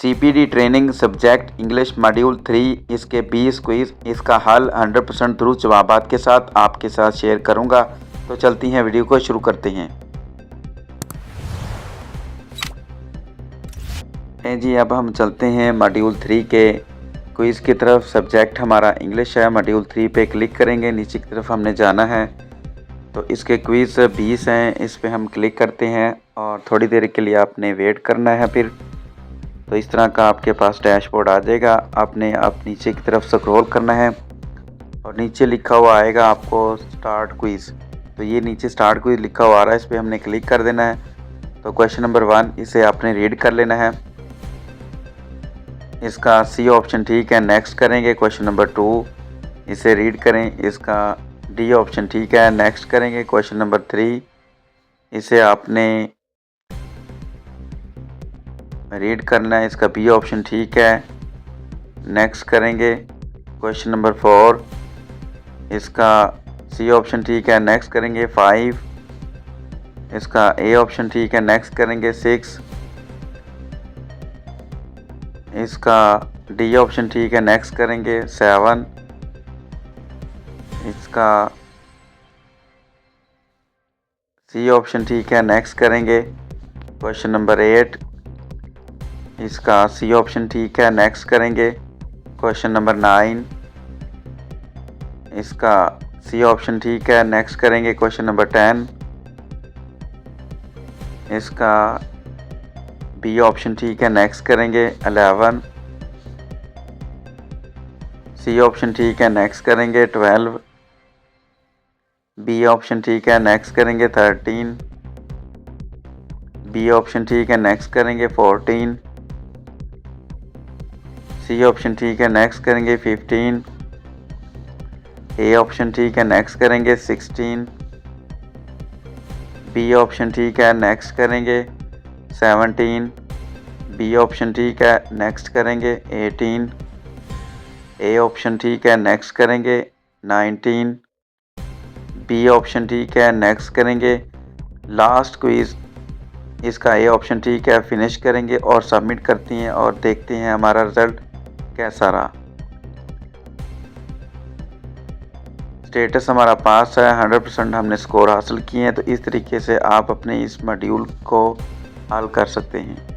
CPD training subject English module 3 इसके 20 quiz, इसका हल 100% दुरुस्त जवाबात के साथ आपके साथ शेयर करूंगा। तो चलती हैं, वीडियो को शुरू करते हैं। जी अब हम चलते हैं मॉड्यूल 3 के क्विज़ की तरफ। सब्जेक्ट हमारा इंग्लिश है। मॉड्यूल 3 पे क्लिक करेंगे, नीचे की तरफ हमने जाना है। तो इसके क्विज़ 20 हैं, इस पे हम क्लिक करते हैं और थोड़ी देर के लिए आपने वेट करना है। फिर तो इस तरह का आपके पास डैशबोर्ड आ जाएगा। आपने आप नीचे की तरफ स्क्रॉल करना है और नीचे लिखा हुआ आएगा आपको स्टार्ट क्विज़। तो ये नीचे स्टार्ट क्विज़ लिखा हुआ आ रहा है, इस पर हमने क्लिक कर देना है। तो क्वेश्चन नंबर 1 इसे आपने रीड कर लेना है। इसका सी ऑप्शन ठीक है, नेक्स्ट करेंगे। क्वेश्चन नंबर 2 इसे रीड करें, इसका डी ऑप्शन ठीक है, नेक्स्ट करेंगे। क्वेश्चन नंबर 3 इसे आपने रीड करना है, इसका बी ऑप्शन ठीक है, नेक्स्ट करेंगे। क्वेश्चन नंबर 4 इसका सी ऑप्शन ठीक है, नेक्स्ट करेंगे। 5 इसका ए ऑप्शन ठीक है, नेक्स्ट करेंगे। 6 इसका डी ऑप्शन ठीक है, नेक्स्ट करेंगे। 7 इसका सी ऑप्शन ठीक है, नेक्स्ट करेंगे। क्वेश्चन नंबर 8 इसका सी ऑप्शन ठीक है, नेक्स्ट करेंगे। क्वेश्चन नंबर 9 इसका सी ऑप्शन ठीक है, नेक्स्ट करेंगे। क्वेश्चन नंबर 10 इसका बी ऑप्शन ठीक है, नेक्स्ट करेंगे। 11 सी ऑप्शन ठीक है, नेक्स्ट करेंगे। 12 बी ऑप्शन ठीक है, नेक्स्ट करेंगे। 13 बी ऑप्शन ठीक है, नेक्स्ट करेंगे। 14 सी ऑप्शन ठीक है, नेक्स्ट करेंगे। 15 ए ऑप्शन ठीक है, नेक्स्ट करेंगे। 16 बी ऑप्शन ठीक है, नेक्स्ट करेंगे। 17 बी ऑप्शन ठीक है, नेक्स्ट करेंगे। 18 ए ऑप्शन ठीक है, नेक्स्ट करेंगे। 19 बी ऑप्शन ठीक है, नेक्स्ट करेंगे। लास्ट क्विज़ इसका ए ऑप्शन ठीक है, फिनिश करेंगे और सबमिट करती हैं और देखते हैं हमारा रिज़ल्ट कैसा रहा। स्टेटस हमारा पास है, 100% हमने स्कोर हासिल किए हैं। तो इस तरीके से आप अपने इस मॉड्यूल को हल कर सकते हैं।